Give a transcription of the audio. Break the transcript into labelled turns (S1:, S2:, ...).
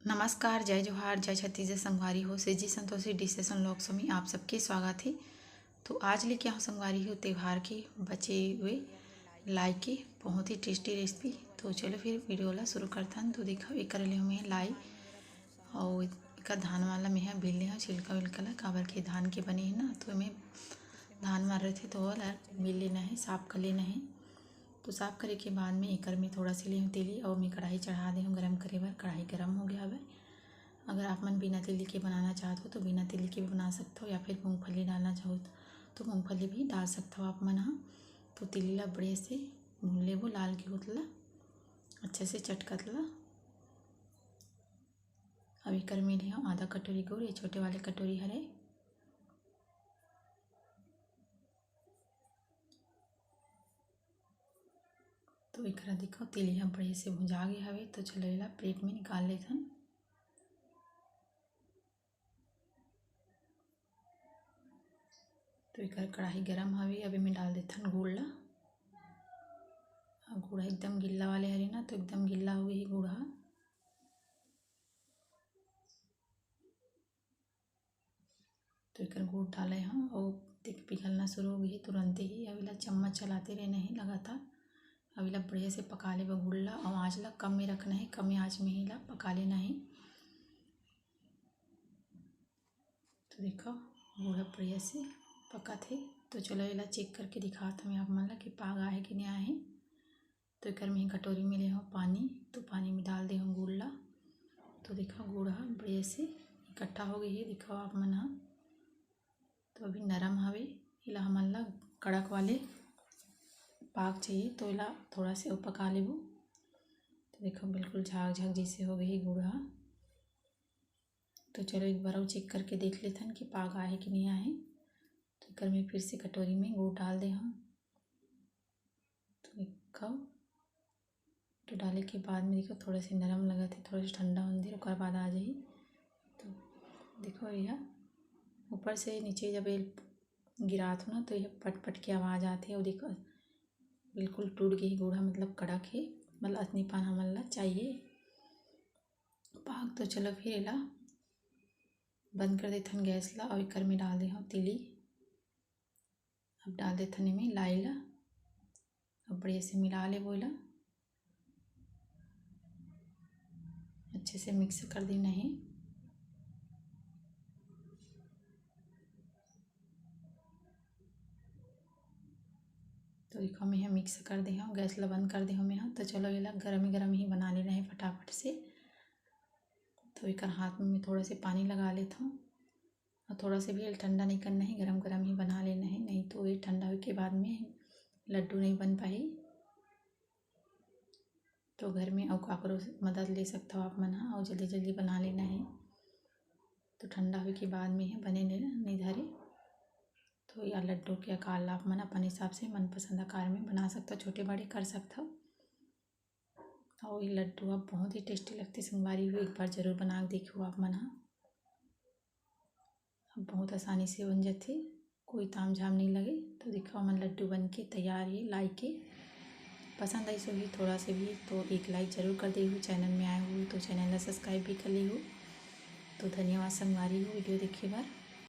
S1: नमस्कार, जय जोहार, जय छत्तीसगढ़ संगवारी हो। सेजी संतोषी डिस्टेशन लॉक्स में आप सबके स्वागत है। तो आज लेके आओ संगवारी हो त्यौहार के बचे हुए लाई के बहुत ही टेस्टी रेसिपी। तो चलो फिर वीडियो ला शुरू करता हूँ। तो देखो एक ले हमें लाई और एक धान वाला में है बेल ले छिलका विलका ला काबर के धान के बने है ना, तो हमें धान मार रहे थे तो वाला मिल लेना है, साफ कर लेना है। तो साफ़ करे के बाद में एकर में थोड़ा सी ले तेली और मैं कढ़ाई चढ़ा दे हूँ गरम करे बर। कढ़ाई गरम हो गया है। अगर आप मन बिना तेली के बनाना चाहते हो तो बिना तेली के भी बना सकते हो, या फिर मूंगफली डालना चाहो तो मूंगफली भी डाल सकते हो आप मन। हाँ, तो तेली ला बड़े से भून ले वो लाल के होतला अच्छे से चटकत ला। अब एकर में ले आधा कटोरी गुड़, ये छोटे वाले कटोरी हरे। तो एकरा देखो तेली हम बड़े से भुंजा गए हवे। तो चलो एला प्लेट में निकाल लेथन। तो एकर कढ़ाई गरम हवे। अभी मैं डाल देथन गुड़ ला। गुड़ एकदम गिल्ला वाले हरे ना, तो एकदम गिल्ला हो गई गुड़। तो एकर गुड़ डाले हाँ और देख पिघलना शुरू हो गई तुरंत ही। अभी ला चम्मच चलाते रहना है लगातार। अभी ला बढ़िया से पका ले गुड़ ला, और आँच ला कम में रखना है, कम आँच में ही ला पका लेना है। तो देखो गुड़ बढ़िया से पका थे। तो चलो ये ला चेक करके दिखाता हूँ आप मन ला कि पाग आए कि नहीं आए। तो एकर में कटोरी में ले हूँ पानी। तो पानी में डाल दे हूँ गुड़ ला। तो देखो गुड़ बढ़िया से इकट्ठा हो गई है, दिखाओ आप मन। तो अभी नरम हवे, इला हमन ला कड़क वाले पाक चाहिए, तो इला थोड़ा से पका लेबो। तो देखो बिल्कुल झाग झाग जैसे हो गई गुड़। तो चलो एक बार और चेक करके देख लेथन कि पाक आए कि नहीं आए। तो एकर में फिर से कटोरी में गुड़ डाल दे हम। तो देखो तो डाले के बाद में देखो थोड़ा से नरम लगा थे, थोड़ा सा ठंडा होने दे ओकर बाद आ जाही। तो देखो यह ऊपर से नीचे जब गिरात हो ना, तो यह पट पट की आवाज़ आती है। और देखो बिल्कुल टूट गई गुड़, मतलब कड़क है, मतलब अतनी पान हमन ला चाहिए पाक। तो चलो फिर इला बंद कर देथन गैस ला, और एकर में डाल दे हूँ तिली। अब डाल देथन इमें लाई ला, अब बढ़िया से मिला ले वो ला, अच्छे से मिक्स कर देना है। तो देखो मैं यहाँ मिक्स कर दे हूँ, गैस ला बंद कर दे हूँ मैं यहाँ। तो चलो ये ला गरम गरम ही बना लेना है फटाफट से। तो एक हाथ में मैं थोड़ा से पानी लगा लेता हूँ, और थोड़ा से भी ठंडा नहीं करना है, गरम गरम ही बना लेना है, नहीं तो ये ठंडा होने के बाद में लड्डू नहीं बन पाई। तो घर में और काकरो मदद ले सकते हो आप मन, और जल्दी जल्दी बना लेना है। तो ठंडा होने के बाद में बने नहीं धरे। तो या लड्डू के आकार ला आप मन अपने हिसाब से मनपसंद आकार में बना सकते हो, छोटे बड़े कर सकते हो। और ये लड्डू अब बहुत ही टेस्टी लगते संगवारी हुई, एक बार जरूर बना के देखो आप मन। अब बहुत आसानी से बन जाते, कोई ताम झाम नहीं लगे। तो देखो मन लड्डू बन के तैयार है। लाई के पसंद आई सो भी थोड़ा से भी तो एक लाइक ज़रूर कर दी हो। चैनल में आए हो तो चैनल ला सब्सक्राइब भी कर ली हो। तो धन्यवाद संगवारी हो वीडियो देखे बार।